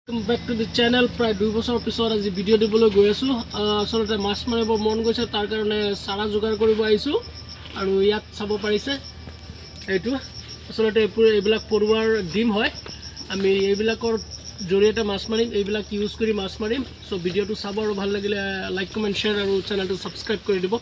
Welcome back to the channel. প্ৰায় 2 বছৰ পিছত আজি ভিডিও দিবলৈ গৈ আছো আসলতে মাছ মাৰিব মন গৈছে তাৰ কাৰণে সাৰা যোগাৰ কৰিব আইছো আৰু ইয়াত চাব পাৰিছে এইটো আসলতে এইবিলাক পৰুৱাৰ ডিম হয় আমি এইবিলাকৰ জৰিয়তে মাছ মাৰিম এইবিলাক ইউজ কৰি মাছ মাৰিম সো ভিডিওটো চাব আৰু ভাল লাগিলে লাইক কমেন্ট শেয়াৰ আৰু চেনেলটো সাবস্ক্ৰাইব কৰি দিব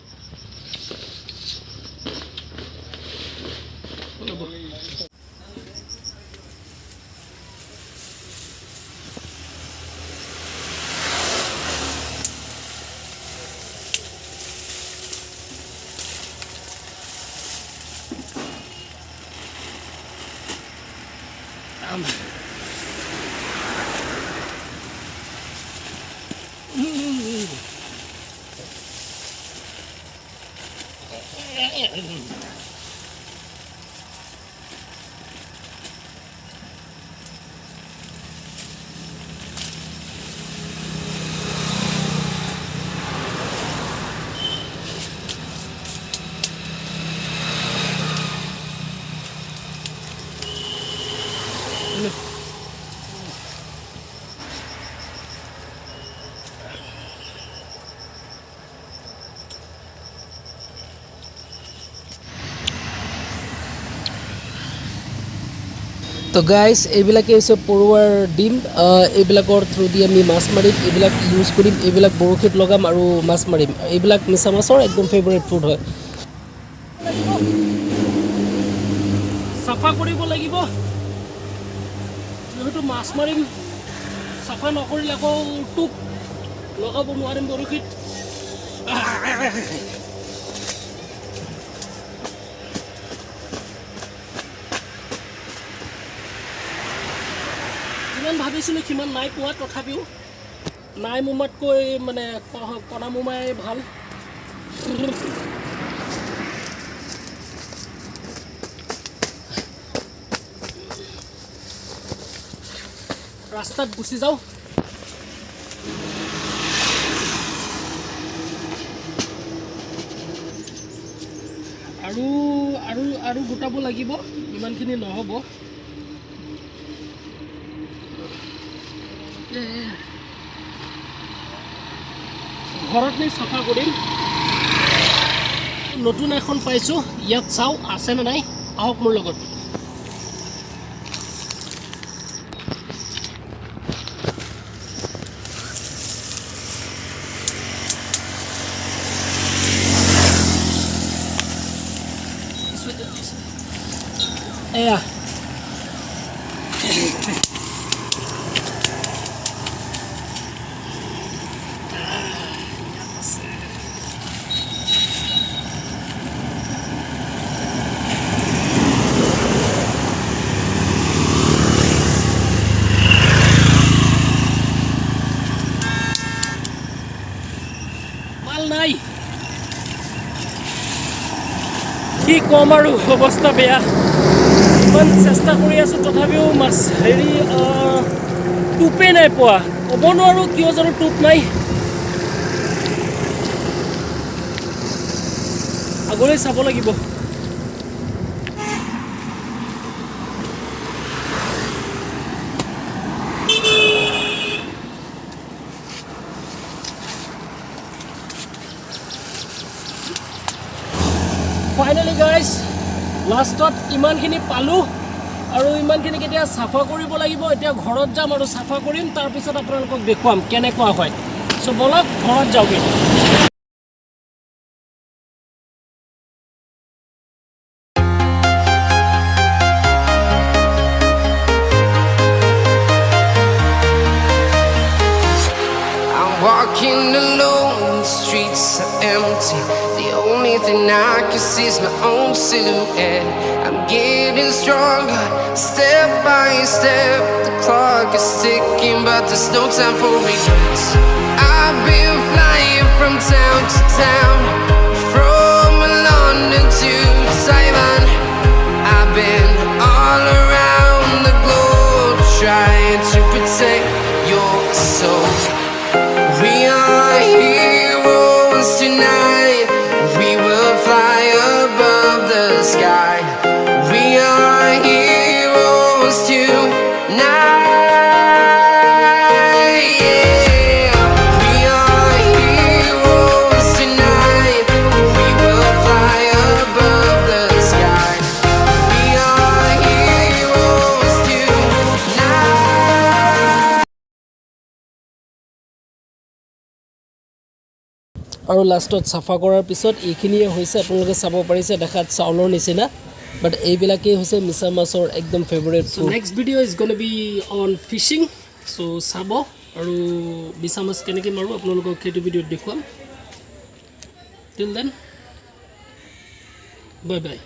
তো গাইস এইবিলাকে হৈছে পৰুৱাৰ ডিম এইবিলাকৰ থ্ৰু দি আমি মাছ মাৰিম এইবিলাক ইউজ কৰিম এইবিলাক বৰশীত লগাম আৰু মাছ মাৰিম এইবিলাক মিছা মাছৰ একদম ফেভাৰিট ফুড হয় সাফা কৰিব লাগিব যেহেতু মাছ মাৰিম সাফা নকৰিলে আকৌ টুপ লগাব নোৱাৰিম বৰশীত ভাবিছিলো কিমান নাই পোৱা তথাপিও নাই মোমাতকৈ মানে কণা মোমাই ভাল ৰাস্তাত গুচি যাও আৰু আৰু আৰু গোটাব লাগিব ইমানখিনি নহব ঘৰত নি সাফা কৰিম নতুন এখন পাইছো ইয়াত চাও আছে না নাই আহক মোৰ লগত এয়া নাই কি কম আৰু অৱস্থা বেয়া ইমান চেষ্টা কৰি আছো তথাপিও মাছ হেৰি টুপে নাই পোৱা ক'ব নোৱাৰো কিয় জানো টুপ নাই আগলৈ চাব লাগিব ফাইনালি গাইজ লাষ্টত ইমানখিনি পালোঁ আৰু ইমানখিনি কেতিয়া চাফা কৰিব লাগিব এতিয়া ঘৰত যাম আৰু চাফা কৰিম তাৰপিছত আপোনালোকক দেখুৱাম কেনেকুৱা হয় চ' বলক ঘৰত যাওঁগৈ Walking alone, the streets are empty. The only thing I can see is my own silhouette. I'm getting stronger, step by step. The clock is ticking, but there's no time for regrets. I've been flying from town to town, from London to Taiwan. I've been all around the globe, trying to protect your soul. We are heroes tonight. We will fly above the sky. We are heroes tonight. আৰু লাষ্টত চাফা কৰাৰ পিছত এইখিনিয়ে হৈছে আপোনালোকে চাব পাৰিছে দেখাত চাউলৰ নিচিনা বাট এইবিলাকেই হৈছে মিছা মাছৰ একদম favourite food next video is gonna be on fishing so চাব আৰু মিছা মাছ কেনেকৈ মাৰোঁ আপোনালোকক সেইটো ভিডিঅ'ত দেখুৱাম টিল দেন বাই বাই